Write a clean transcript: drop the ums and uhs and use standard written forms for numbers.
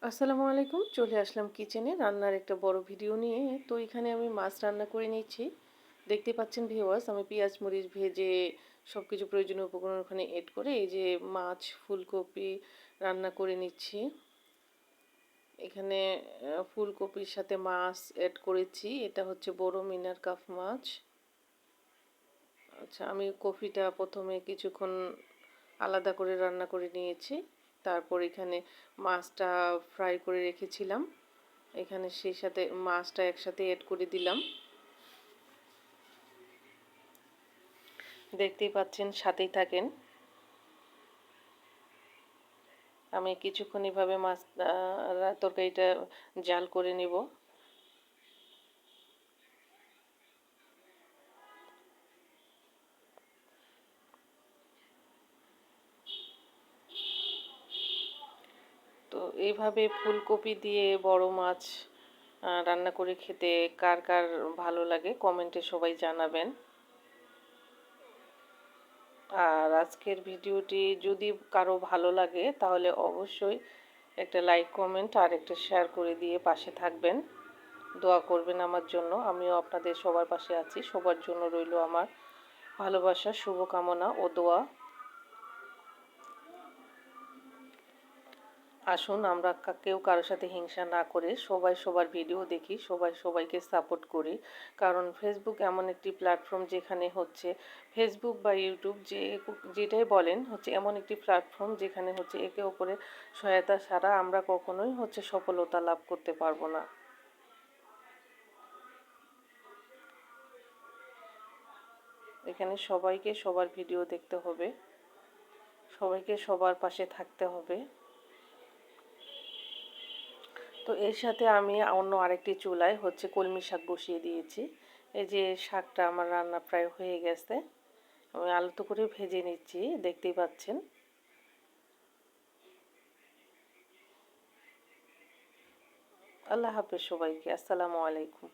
আসসালামু আলাইকুম। চলে আসলাম কিচেনে রান্নার একটা বড় ভিডিও নিয়ে। তো এখানে আমি মাছ রান্না করে নিচ্ছি। দেখতে পাচ্ছেন ভিউয়ার্স, আমি পেঁয়াজ মরিচ ভেজে সবকিছু প্রয়োজনীয় উপকরণ ওখানে এড করে এই যে মাছ, ফুলকপি রান্না করে নিচ্ছি। এখানে ফুলকপির সাথে মাছ এড করেছি। এটা হচ্ছে বড় মিনার কাপ মাছ। আচ্ছা, আমি কফিটা প্রথমে কিছুক্ষণ আলাদা করে রান্না করে নিয়েছি। তারপর এখানে মাছটা ফ্রাই করে রেখেছিলাম। এখানে সেই সাথে মাছটা একসাথে এড করে দিলাম। দেখতেই পাচ্ছেন, সাথেই থাকেন। আমি কিছুক্ষণ এভাবে মাছ তরকারিটা জাল করে নেব। তো এইভাবে ফুলকপি দিয়ে বড় মাছ রান্না করে খেতে কার কার ভালো লাগে কমেন্টে সবাই জানাবেন। আর আজকের ভিডিওটি যদি কারো ভালো লাগে তাহলে অবশ্যই একটা লাইক কমেন্ট আর একটা শেয়ার করে দিয়ে পাশে থাকবেন। দোয়া করবেন আমার জন্য। আমিও আপনাদের সবার পাশে আছি। সবার জন্য রইল আমার ভালোবাসা, শুভকামনা ও দোয়া। আসুন আমরা কেউ কারোর সাথে হিংসা না করে সবাই সবার ভিডিও দেখি, সবাই সবাইকে সাপোর্ট করি। কারণ ফেসবুক এমন একটি প্ল্যাটফর্ম যেখানে হচ্ছে ফেসবুক বা ইউটিউব যেটাই বলেন হচ্ছে এমন একটি প্ল্যাটফর্ম যেখানে হচ্ছে একে অপরের সহায়তা ছাড়া আমরা কখনোই হচ্ছে সফলতা লাভ করতে পারবো না। এখানে সবাইকে সবার ভিডিও দেখতে হবে, সবাইকে সবার পাশে থাকতে হবে। তো এর সাথে আমি অন্য আরেকটি চুলায় হচ্ছে কলমি শাক বসিয়ে দিয়েছি। এই যে শাকটা আমার রান্না প্রায় হয়ে গেছে। আমি আলতো করে ভেজে নিচ্ছি, দেখতেই পাচ্ছেন। আল্লাহ হাফেজ সবাইকে। আসসালামু আলাইকুম।